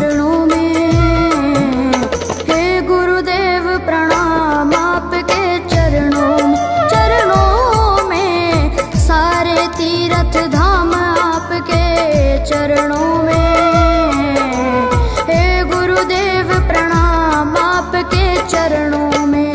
चरणों में। हे गुरुदेव प्रणाम आपके चरणों में, सारे तीर्थ धाम आपके चरणों में। हे गुरुदेव प्रणाम आपके चरणों में।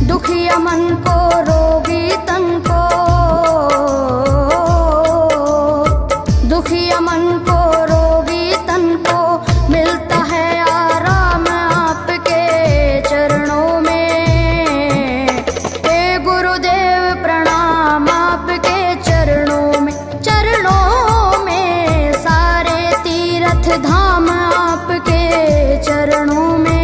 दुखिया मन को, रोगी तन को, दुखिया मन को, रोगी तन को मिलता है आराम आपके चरणों में। हे गुरुदेव प्रणाम आपके चरणों में। चरणों में सारे तीर्थ धाम आपके चरणों में।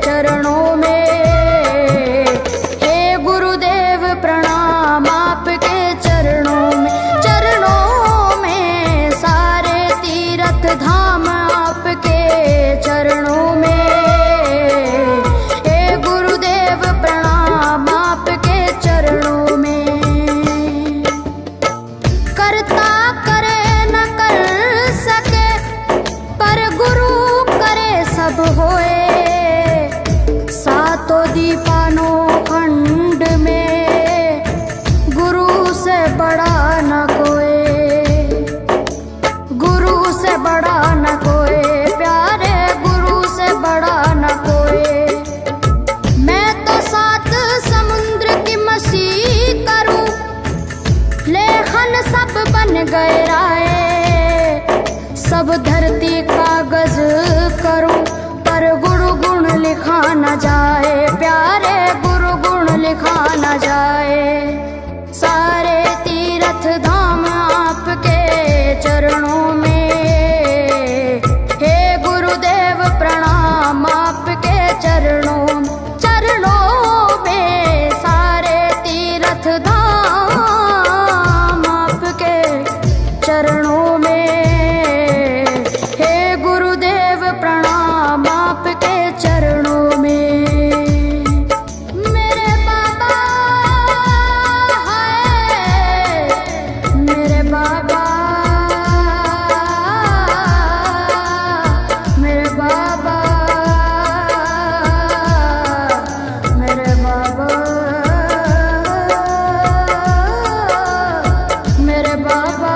चरणों में। हे गुरुदेव प्रणाम आपके चरणों में। चरणों में सारे तीर्थ धाम आपके चरणों में। हे गुरुदेव प्रणाम आपके चरणों में। करता करे न कर सके, पर गुरु करे सब होए। सातों दीपानों खंड में गुरु से बड़ा न कोई, गुरु से बड़ा न कोई, प्यारे गुरु से बड़ा न कोई। मैं तो सात समुद्र की मसीह करूं, लेखन सब बन गए राय। सब धरती कागज करूं, पर गुरु गुण लिखा न जाए। प्यारे गुरु गुण लिखा न जाए। सारे तीर्थ धाम आपके चरणों में। हे गुरुदेव प्रणाम आपके चरणों में। चरणों में सारे तीर्थ धाम आपके चरणों में। हे गुरुदेव प्रणाम आपके चरणों में। मेरे बाबा है, मेरे बाबा, मेरे बाबा, मेरे बाबा, मेरे बाबा,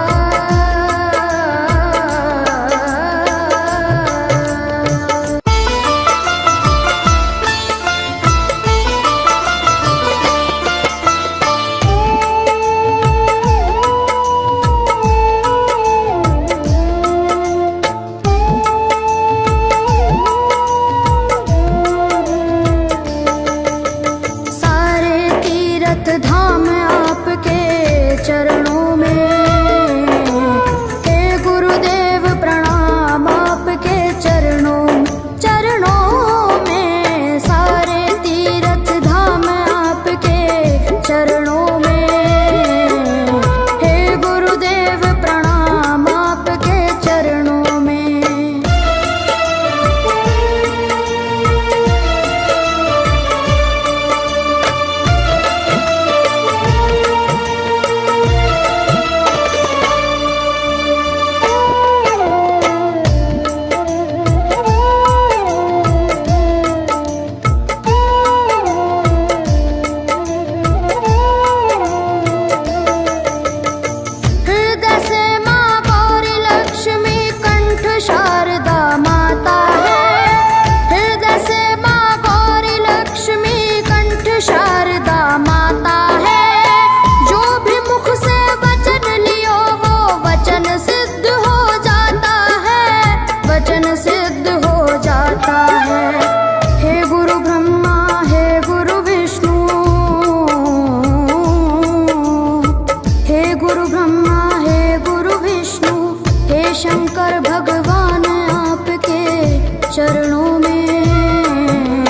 शंकर भगवान आपके चरणों में,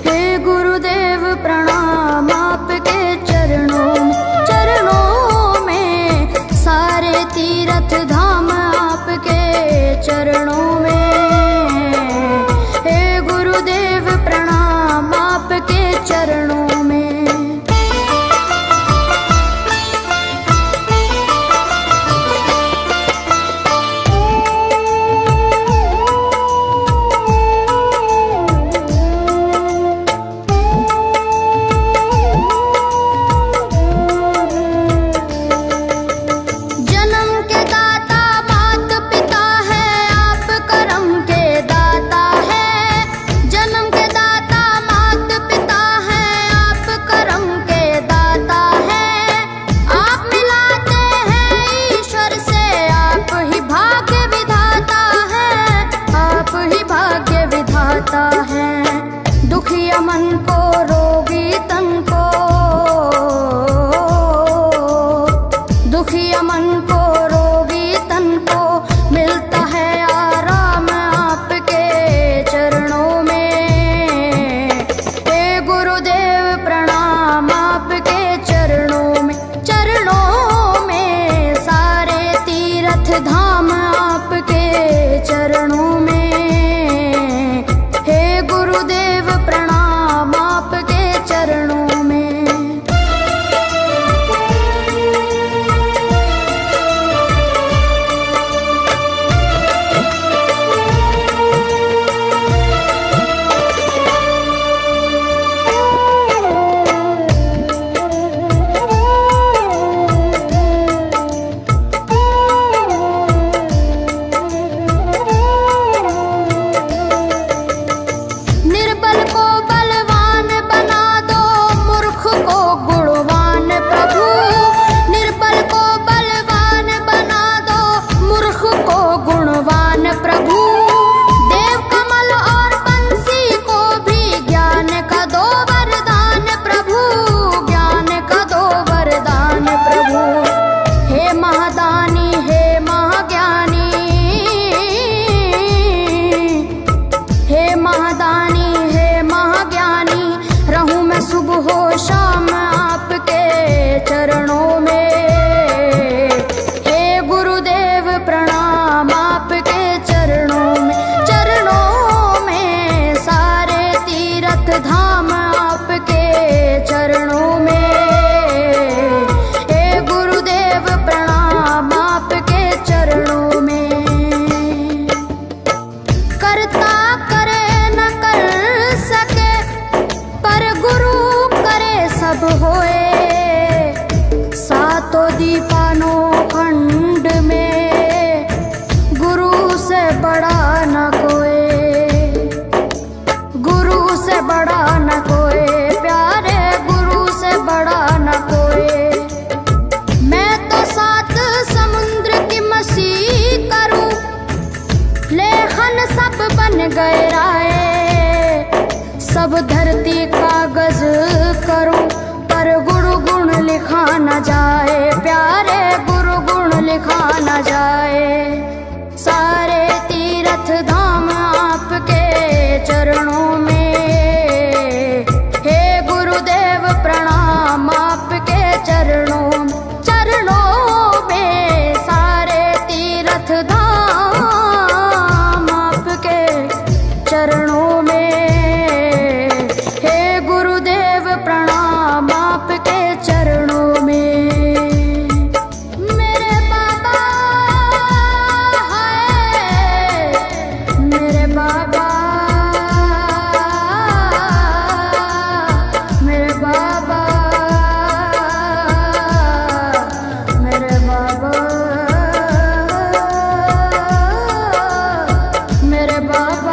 हे गुरुदेव प्रणाम आपके चरणों में, सारे तीर्थ धाम आपके चरणों में, हे गुरुदेव प्रणाम आपके चरणों में। दुखिया मन को रोगी तन को, दुखिया मन को रोगी तन को मिलता है आराम आपके चरणों में, हे गुरुदेव प्रणाम आपके चरणों में, सारे तीर्थ धाम आपके चरणों में, गुरुदेव प्रणाम आपके चरणों में। सुबह शाम आपके चरणों में, हे गुरुदेव प्रणाम आपके चरणों में, सारे तीर्थ धाम आपके चरणों में, हे गुरुदेव प्रणाम आपके चरणों में। करता करे न कर सके पर गुरु सब होए, सातों दीपानों खंड में गुरु से बड़ा न कोई, गुरु से बड़ा न कोई, प्यारे गुरु से बड़ा न कोई। मैं तो सात समुद्र की मसी करूं, लेखन सब बन गए राय, सब धरती कागज करूं पर गुरु गुण लिखा न जाए, प्यारे गुरु गुण लिखा न जाए, सारे तीर्थ धाम आपके चरणों में, हे गुरुदेव प्रणाम आपके चरणों में, सारे तीर्थ धाम आपके चरणों में, प्रणाम आपके चरणों में। मेरे बाबा है, मेरे बाबा, मेरे बाबा, मेरे बाबा, मेरे बाबा।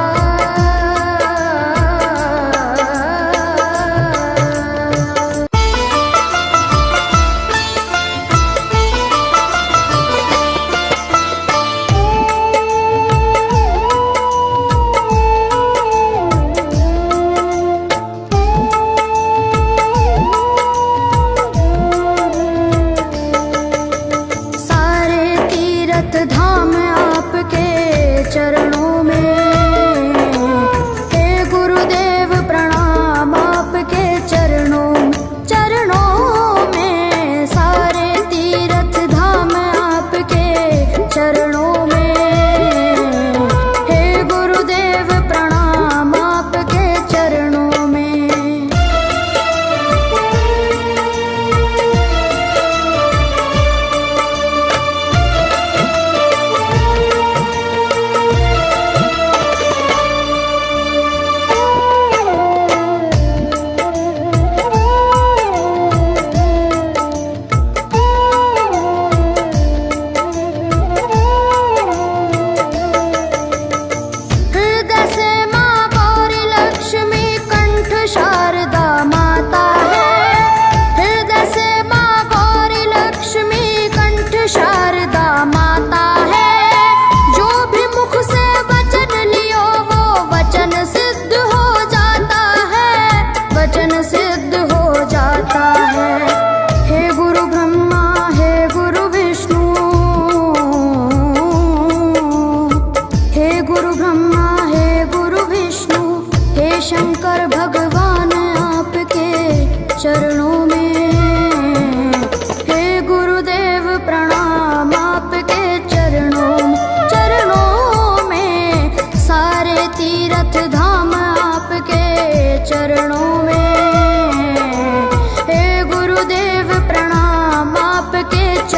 धाम आप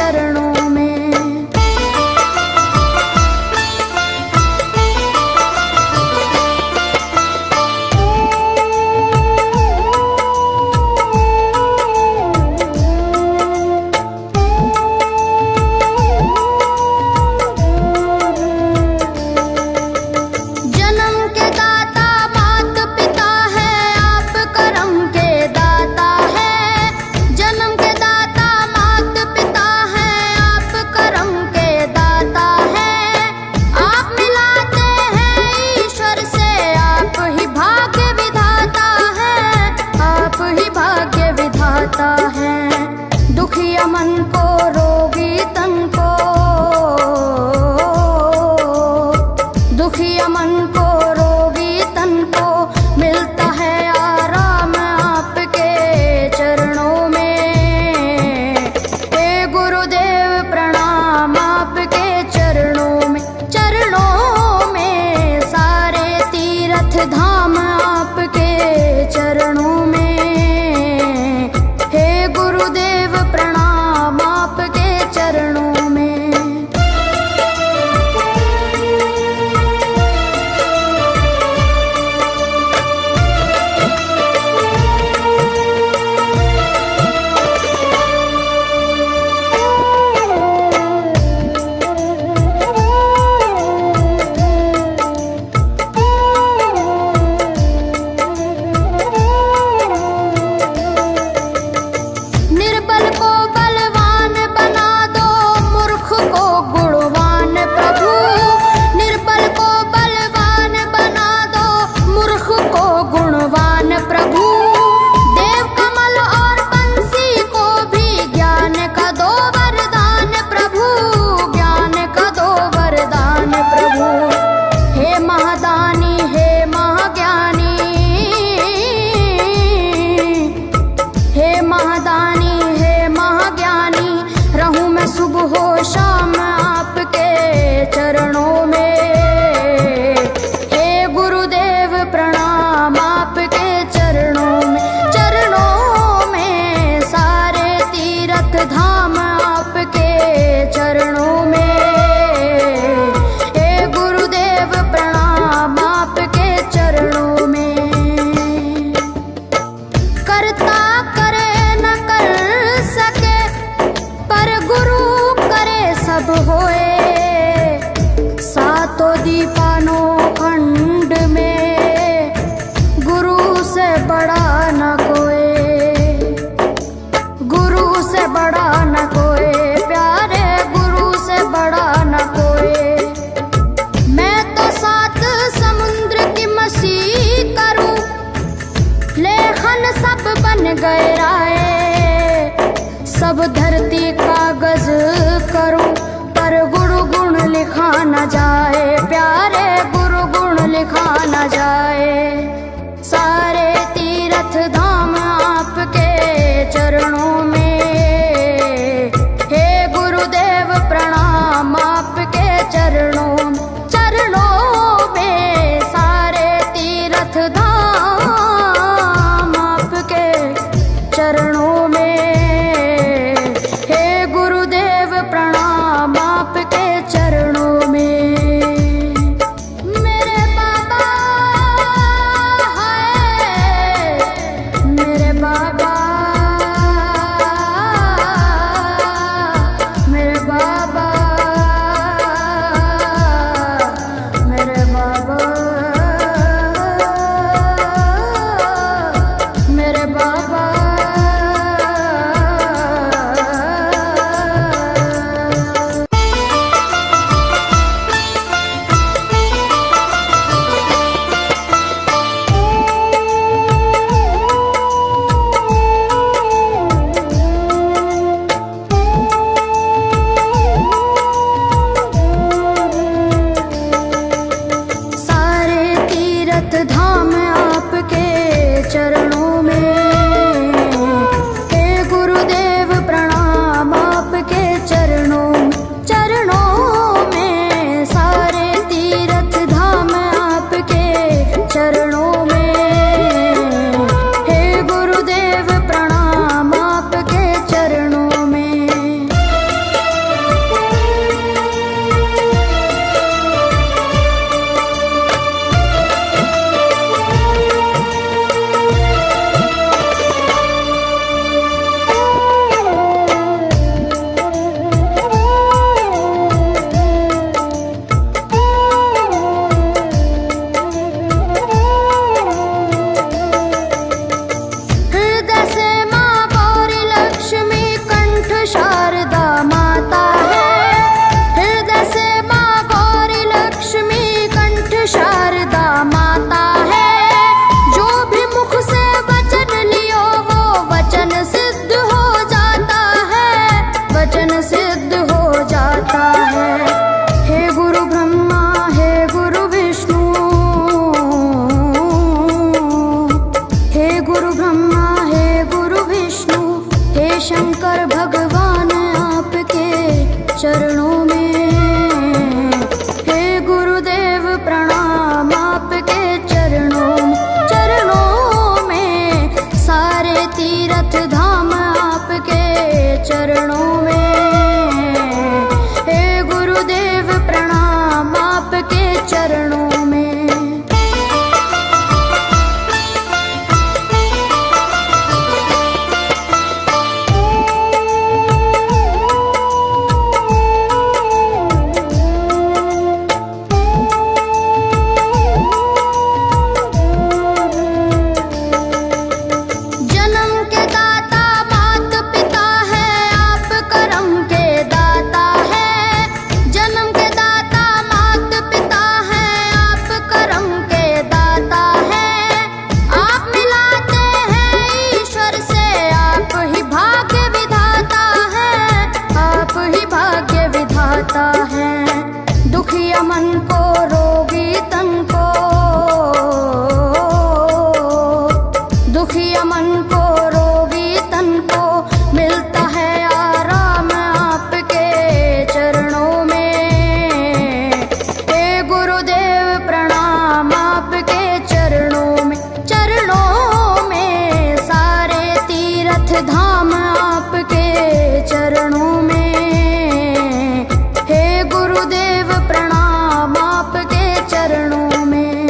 चरणों में। दुखिया मन को रोगी तन को, दुखिया मन को रोगी तन को मिलता है आराम आपके चरणों में। हे गुरुदेव प्रणाम आपके चरणों में, चरणों में सारे तीर्थ धाम आपके चरणों में। प्रणाम आपके चरणों में। निर्बल को बलवान बना दो, मूर्ख को गुणवान प्रभु। निर्बल को बलवान बना दो, मूर्ख को गुणवान प्रभु। देव कमल और बंसी को भी ज्ञान का दो वरदान प्रभु, ज्ञान का दो वरदान प्रभु। हे महादानी हे महाज्ञानी, हे महादानी रहूं मैं सुबह हो शाम आपके चरणों में। हे गुरुदेव प्रणाम आपके चरणों में, चरणों में सारे तीर्थ धाम आपके चरणों में। हे गुरुदेव प्रणाम आपके चरणों में। करता करे न कर सके पर गुरु करे सब होए, चरणों में। दुखिया मन को रोगी तन को, दुखिया मन को रोगी तन को मिलता है आराम आपके चरणों में। हे गुरुदेव प्रणाम आपके चरणों में, चरणों में सारे तीर्थ धाम आपके चरणों में। प्रणाम आपके चरणों में।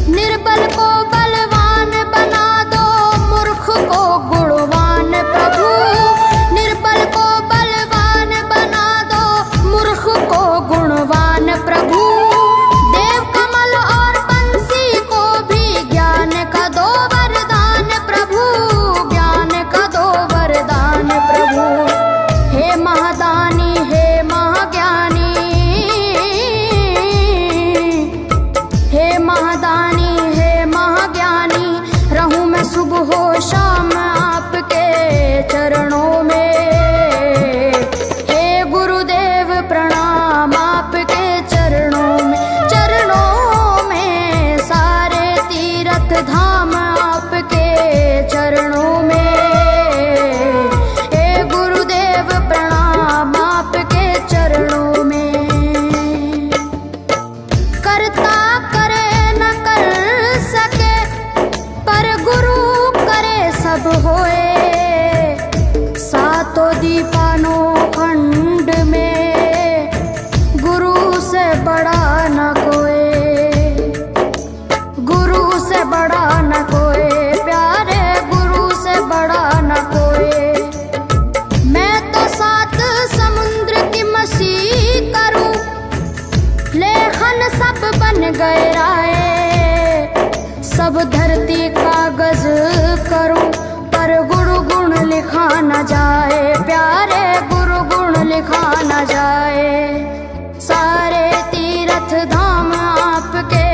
निर्बल को बलवान बना दो, मूर्ख को गुणवान प्रभु। निर्बल को बलवान बना दो, मूर्ख को गुणवान प्रभु। देव कमल और बंसी को भी ज्ञान का दो वरदान प्रभु, ज्ञान का दो वरदान प्रभु। हे महादानी हे महाज्ञानी, हे महादानी हे महाज्ञानी, रहूं मैं सुबह हो शाम आपके चरणों में। हे गुरुदेव प्रणाम आपके चरणों में, चरणों में सारे तीर्थ धाम आपके चरणों में। हे गुरुदेव प्रणाम आपके चरणों में। करता करे न कर सके, पर गुरु करे सब होए। सातों दीपानों खंड में गुरु से बड़ा न कोई, गुरु से बड़ा न कोई, प्यारे गुरु से बड़ा न कोई। मैं तो सात समुद्र की मछली करूं, लेखन सब बन गए राय। सब धरती कागज करूं, पर गुरु गुण लिखा न जाए, प्यारे गुरु गुण लिखा न जाए। सारे तीर्थ धाम आपके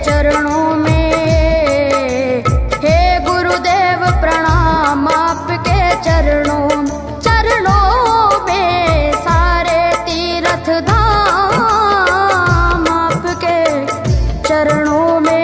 चरणों में। हे गुरुदेव प्रणाम आपके चरणों में, चरणों में सारे तीर्थ धाम आपके चरणों में।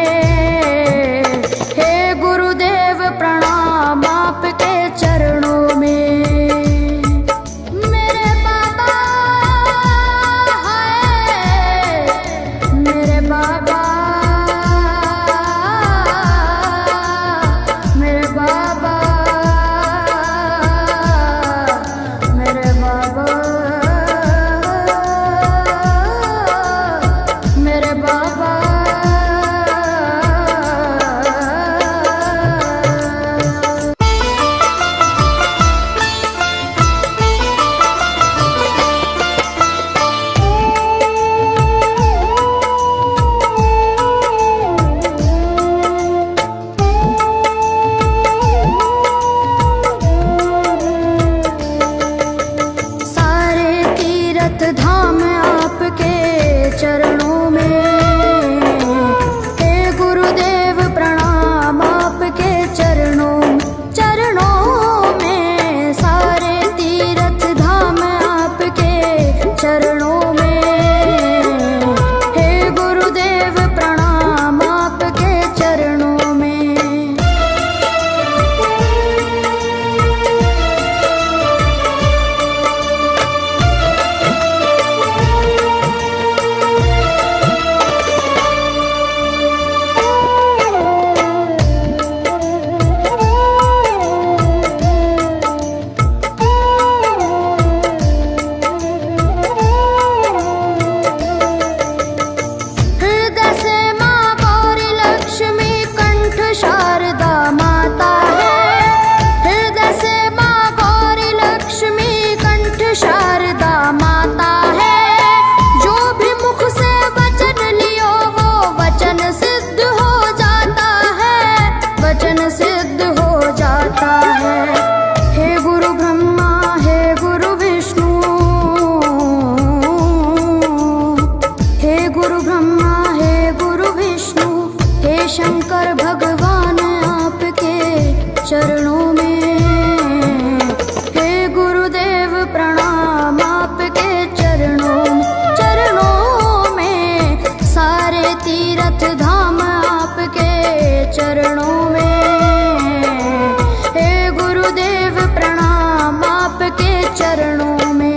चरणों में। हे गुरुदेव प्रणाम आपके चरणों में।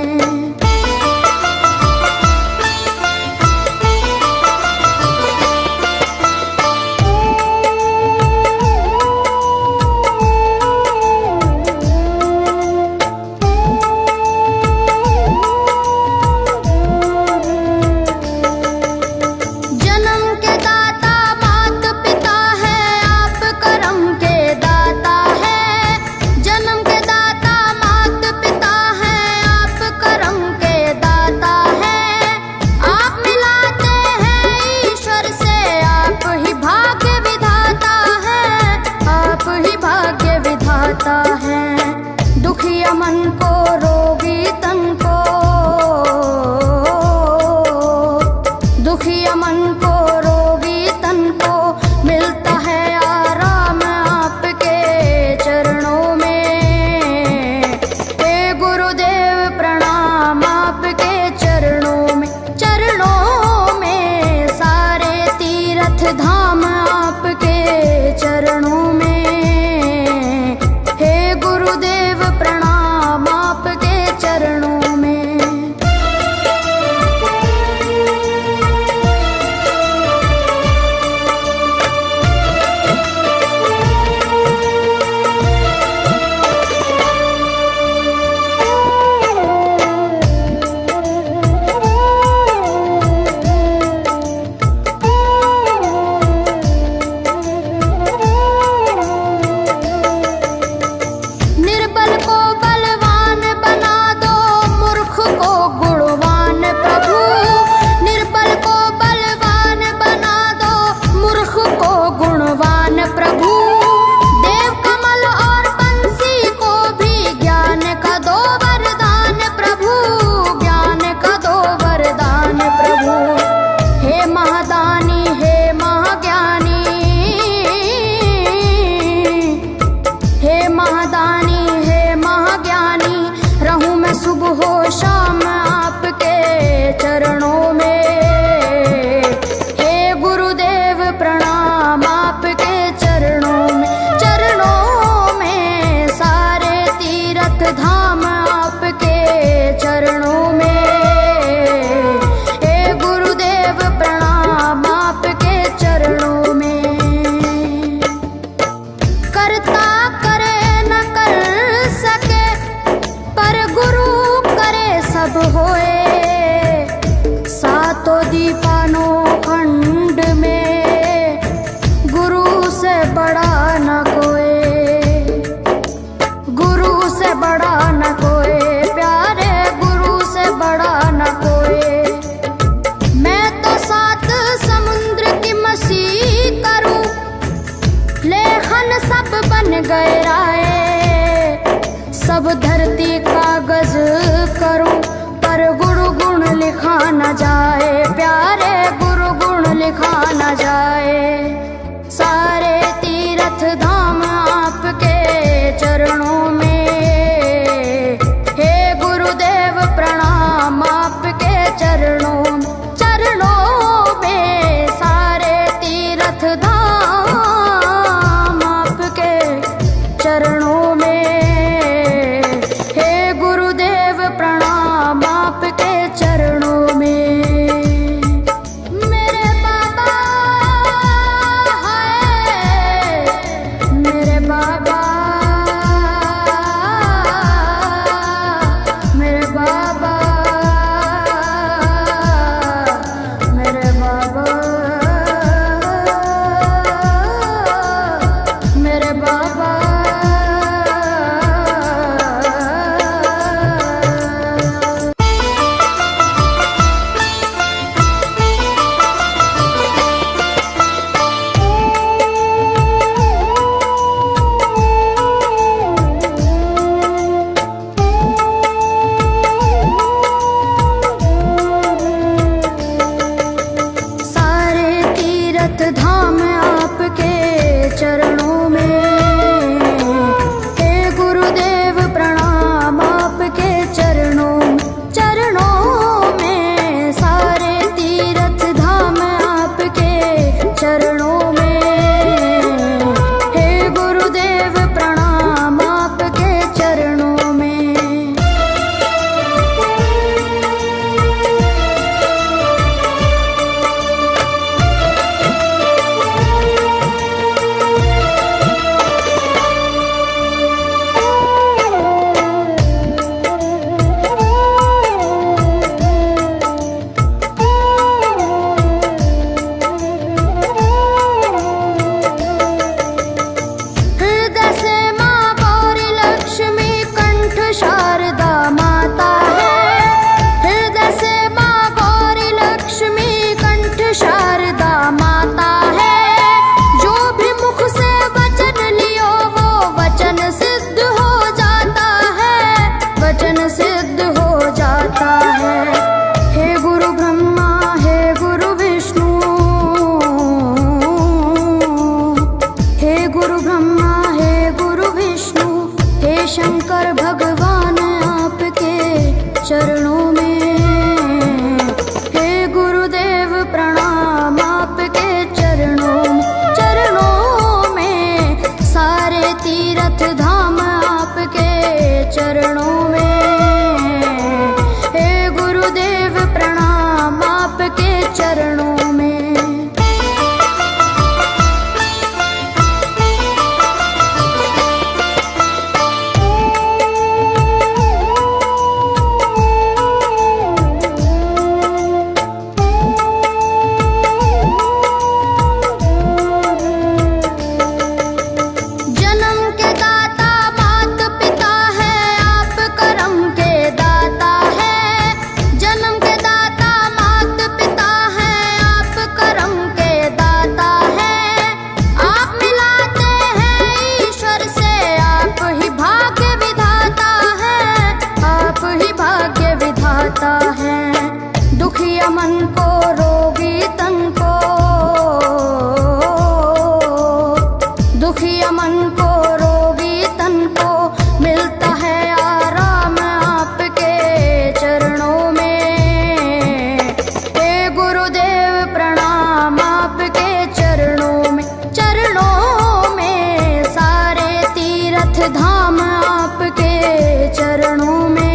दुखिया मन को रोगी तन को, दुखिया मन को रोगी तन को मिलता है आराम आपके चरणों में। हे गुरुदेव प्रणाम आपके चरणों में। चरणों में सारे तीर्थ धाम आपके चरणों में। गुरुदेव प्रणाम आपके चरणों में। शाम आपके चरणों में। हे गुरुदेव प्रणाम आपके चरणों में। चरणों में सारे तीर्थ धाम आपके चरणों में। हे गुरुदेव प्रणाम आपके चरणों में। करता करे न कर सके पर गुरु सब होए। सातों दीपानों खंड में गुरु से बड़ा न कोई, गुरु से बड़ा न कोई, प्यारे गुरु से बड़ा न कोई। मैं तो सात समुद्र की मसी करूं, लेखन सब बन गए राय। सब धरती कागज करूं पर गुरु गुण लिखा न जाए, प्यारे गुरु गुण लिखा न जाए। सारे तीर्थ धाम आपके चरणों में। हे गुरुदेव प्रणाम आपके चरणों में। चरणों में सारे तीर्थ धाम आपके चरणों में। प्रणाम आपके चरणों में। मेरे बाबा चरणों में। हे गुरुदेव प्रणाम आपके चरणों में। दुखिया मन को रोगी तन को, दुखिया मन को रोगी तन को मिलता है आराम आपके चरणों में। हे गुरुदेव प्रणाम आपके चरणों में। चरणों में सारे तीर्थ धाम आपके चरणों में।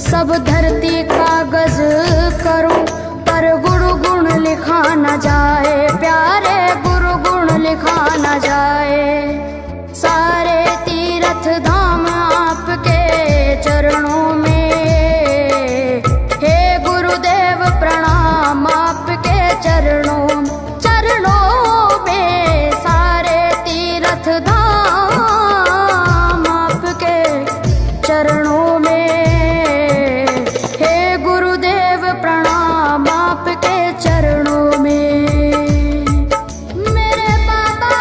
सब धरती कागज करूं पर गुरु गुण लिखा न जाए, प्यारे गुरु गुण लिखा न जाए। सारे तीर्थ धाम आपके चरणों में। हे गुरुदेव प्रणाम आपके चरणों में। सारे तीर्थ धाम आपके चरणों में। चरणों में मेरे बाबा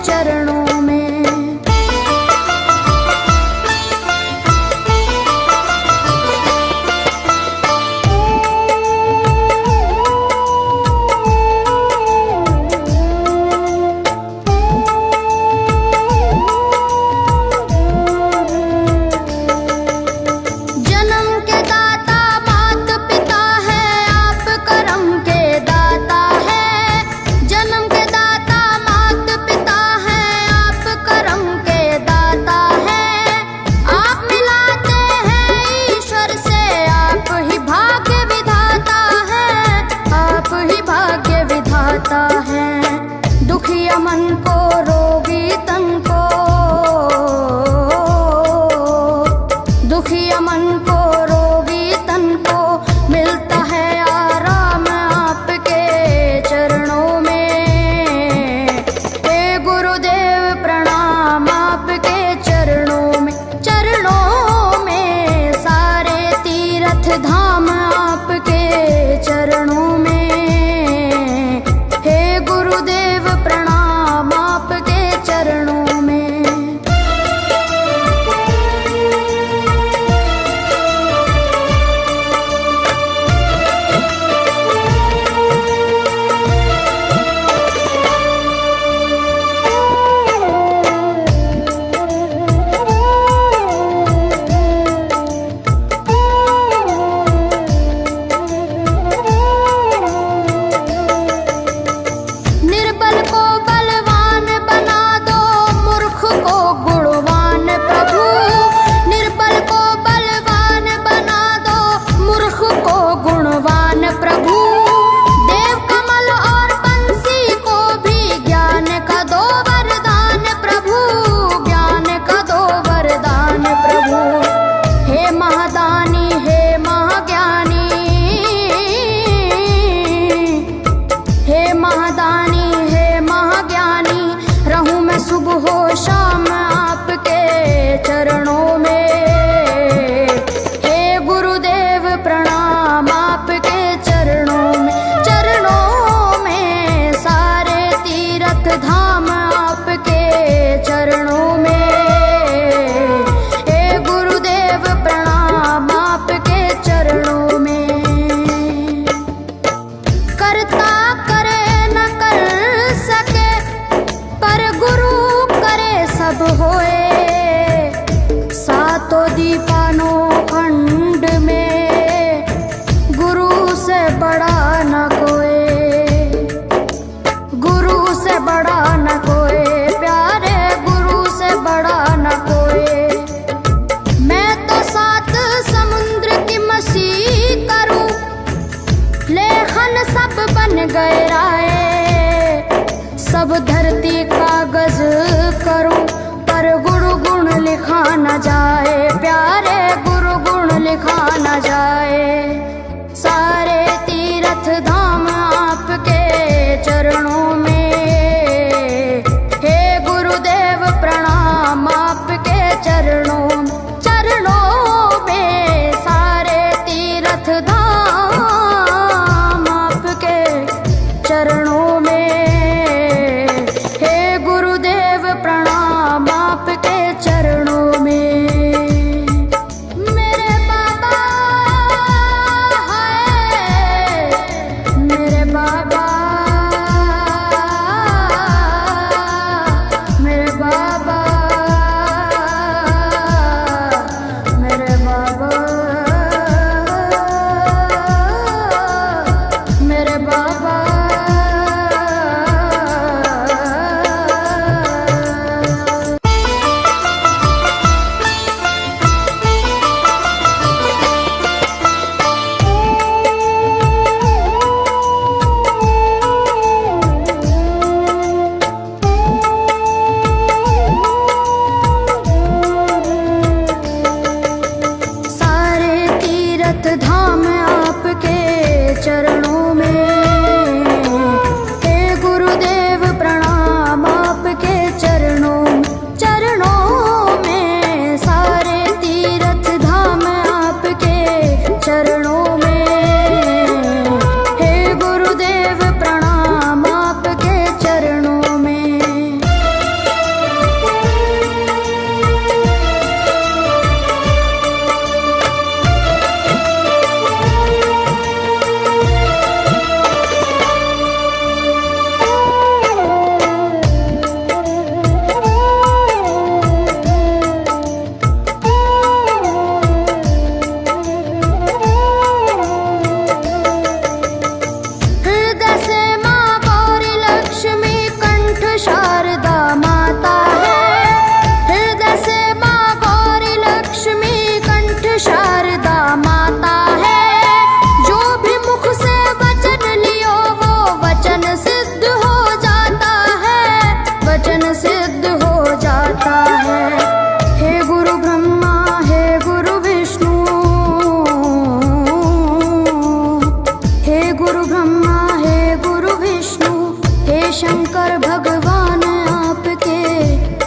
चरणों में।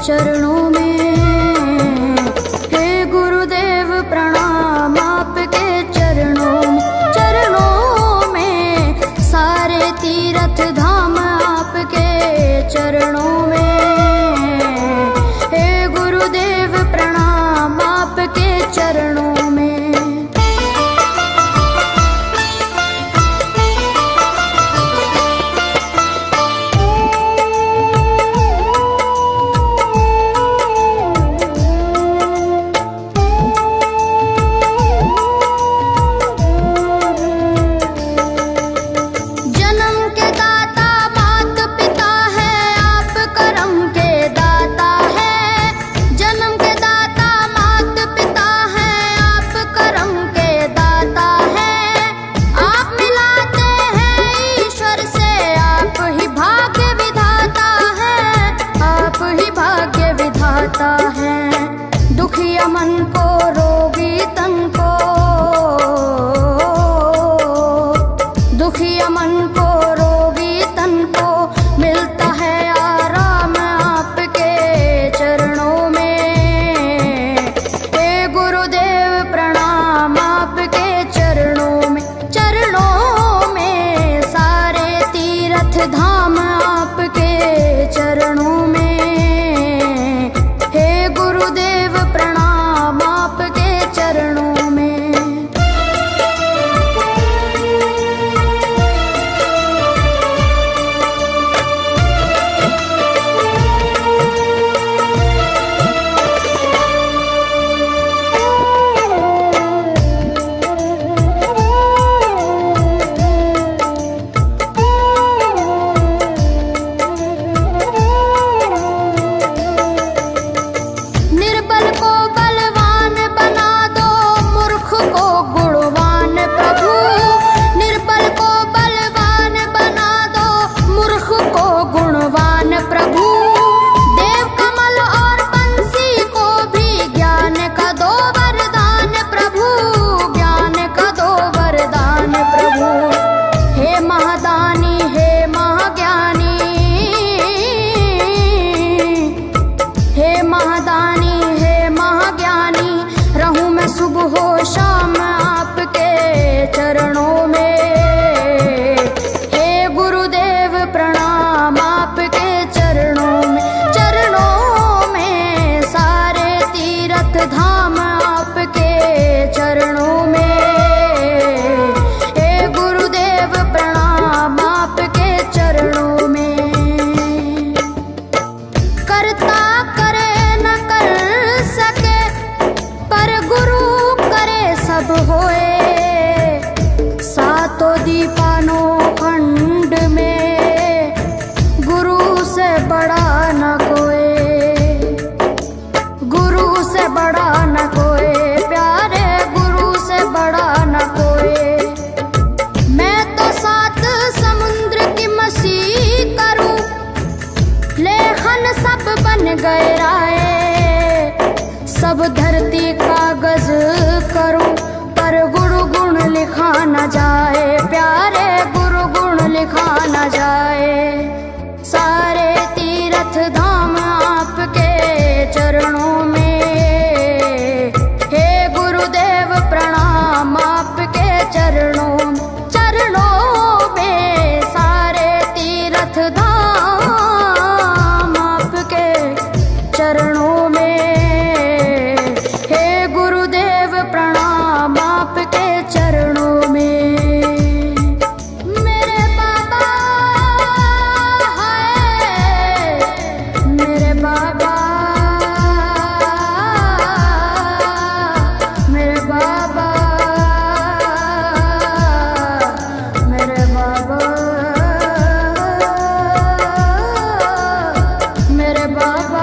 चरणों में। हे गुरुदेव प्रणाम आपके चरणों में, सारे तीर्थ धाम आपके चरणों में। हे गुरुदेव प्रणाम आपके चरणों में। दुखिया मन को रोगी तन को, दुखिया मन को रोगी तन को मिलता है आराम आपके चरणों में। हे गुरुदेव प्रणाम आपके चरणों में, सारे तीर्थ धाम आपके चरणों में। गुरुदेव प्रणाम आपके चरणों में। सुबह हो शाम आपके चरणों में। हे गुरुदेव प्रणाम आपके चरणों में, सारे तीर्थ धाम आपके चरणों में। हे गुरुदेव प्रणाम आपके चरणों में। करता करे न कर सके पर गुरु सब होए, सातों दीपानों खंड में गुरु से बड़ा न कोई, गुरु से बड़ा न कोई, प्यारे गुरु से बड़ा न कोई। मैं तो 7 समुद्र की मसी करूं, लेखन सब बन गए राय, सब धरती कागज करूं पर गुरु गुण लिखा न जाए, प्यारे गुरु गुण लिखा न जाए। सारे तीर्थ धाम आपके चरणों में। हे गुरुदेव प्रणाम आपके चरणों में, सारे तीर्थ धाम आपके चरणों में। प्रणाम आपके चरणों में। मेरे बाबा है, मेरे बाबा, मेरे बाबा, मेरे बाबा, मेरे बाबा।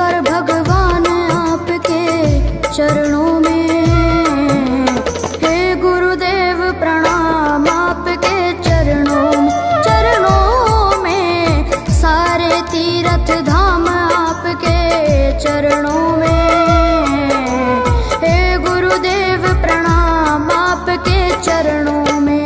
पर भगवान आपके चरणों में। हे गुरुदेव प्रणाम आपके चरणों में, सारे तीर्थ धाम आपके चरणों में। हे गुरुदेव प्रणाम आपके चरणों में।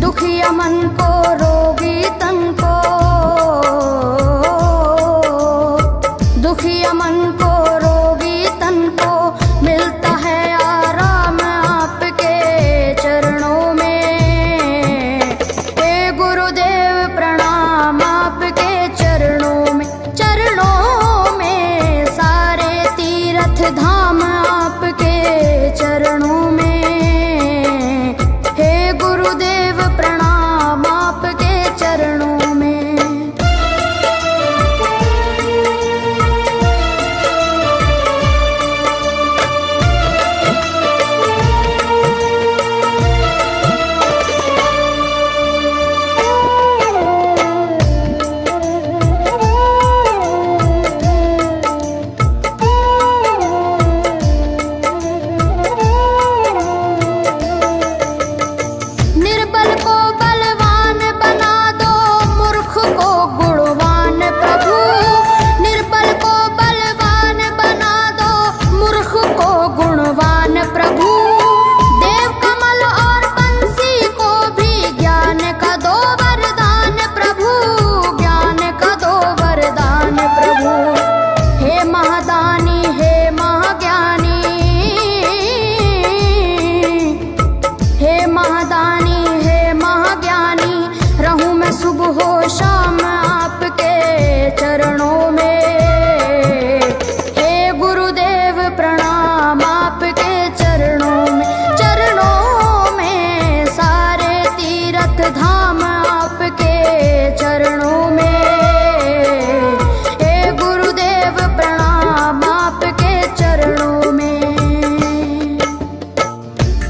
दुखिया मन को रोगी तन को, दुखिया मन को रोगी तन को मिलता है आराम आपके चरणों में। हे गुरुदेव प्रणाम आपके चरणों में, चरणों में, सारे तीर्थ धाम आपके चरणों में। गुरुदेव प्रणाम आपके चरणों में। सुबह हो शाम आपके चरणों में। हे गुरुदेव प्रणाम आपके चरणों में, चरणों में, सारे तीर्थ धाम आपके चरणों में। हे गुरुदेव प्रणाम आपके चरणों में।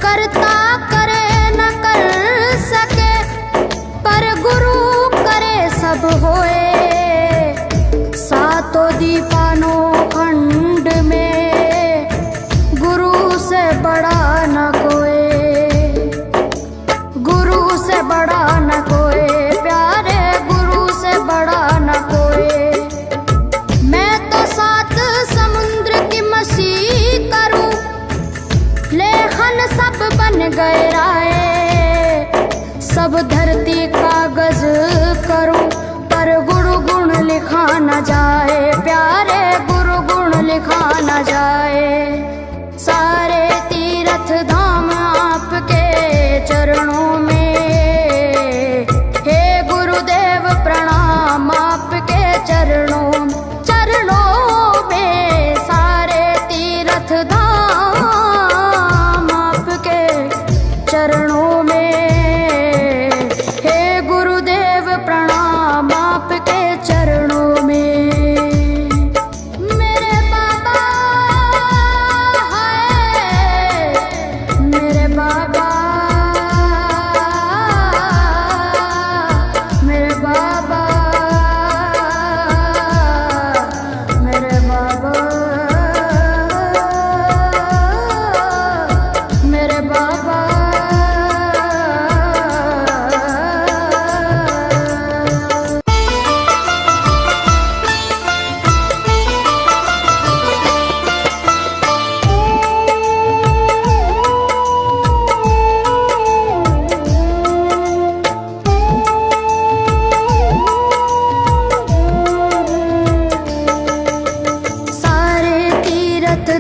करता करे न कर सके पर गुरु सब होए, सातों दीपानों खंड में गुरु से बड़ा न कोई, गुरु से बड़ा न कोई, प्यारे गुरु से बड़ा न कोई। मैं तो सात समुद्र की मछली करूं, लेखन सब बन गए राय, सब धरती कागज करूं पर गुरु गुण लिखा न जाए, प्यारे गुरु गुण लिखा न जाए। सारे तीर्थ धाम आपके चरणों में। हे गुरुदेव प्रणाम आपके चरणों में, चरणों में, सारे तीर्थ धाम आपके चरणों में। आपके चरणों में। मेरे बाबा है, मेरे बाबा, मेरे बाबा, मेरे बाबा, मेरे बाबा।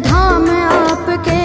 धाम आपके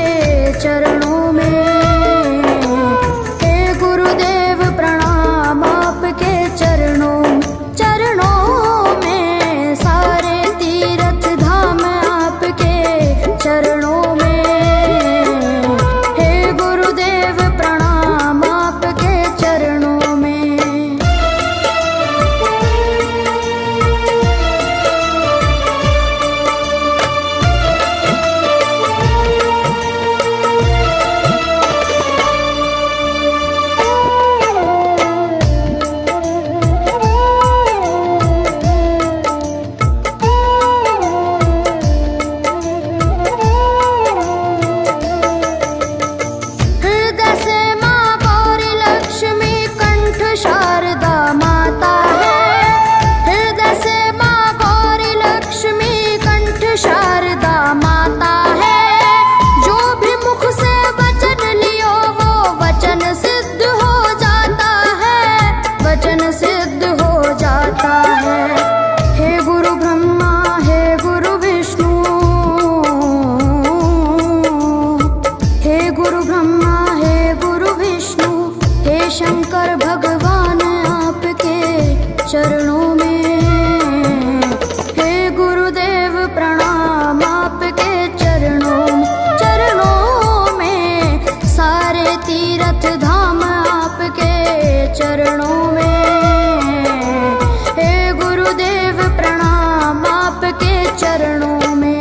चरणों में। हे गुरुदेव प्रणाम आपके चरणों में।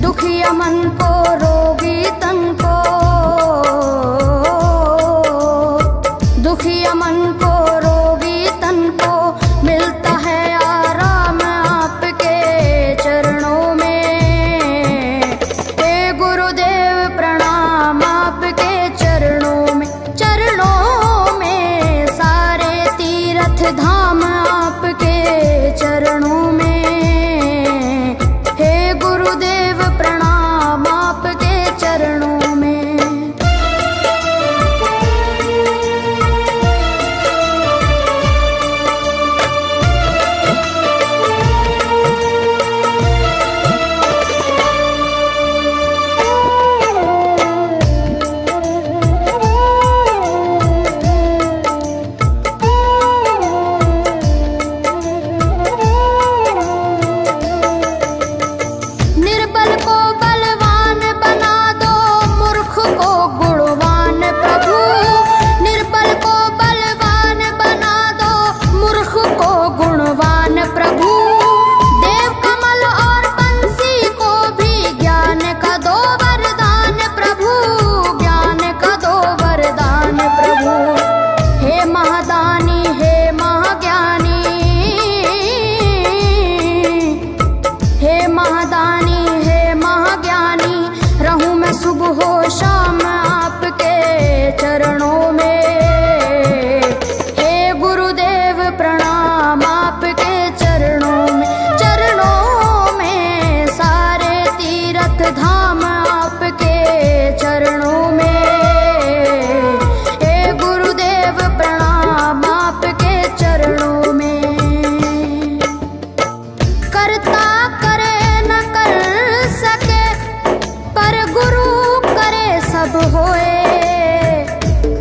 दुखिया मन को रोगी तन को, दुखिया मन को रोगी तन को मिलता है आराम आपके चरणों में। हे गुरुदेव प्रणाम आपके चरणों में। चरणों में सारे तीर्थ धाम आपके चरणों में। गुरुदेव प्रणाम आपके चरणों में। सुबह हो शाम आपके चरणों में। हे गुरुदेव प्रणाम आपके चरणों में। चरणों में सारे तीर्थ धाम आपके चरणों में। हे गुरुदेव प्रणाम आपके चरणों में। करता करे न कर सके पर गुरु सब होए।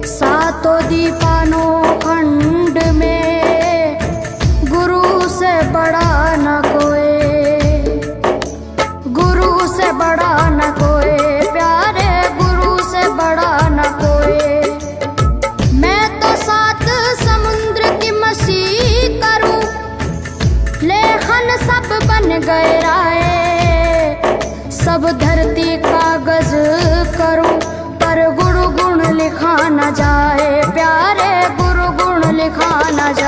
सातों दीपानों खंड में गुरु से बड़ा न कोई, गुरु से बड़ा न कोई, प्यारे गुरु से बड़ा न कोई। मैं तो सात समुद्र की मछली करूं, लेखन सब बन गए राय। सब धरती कागज करूं पर गुरु गुण लिखा न जाए, प्यारे गुरु गुण लिखा न जाए।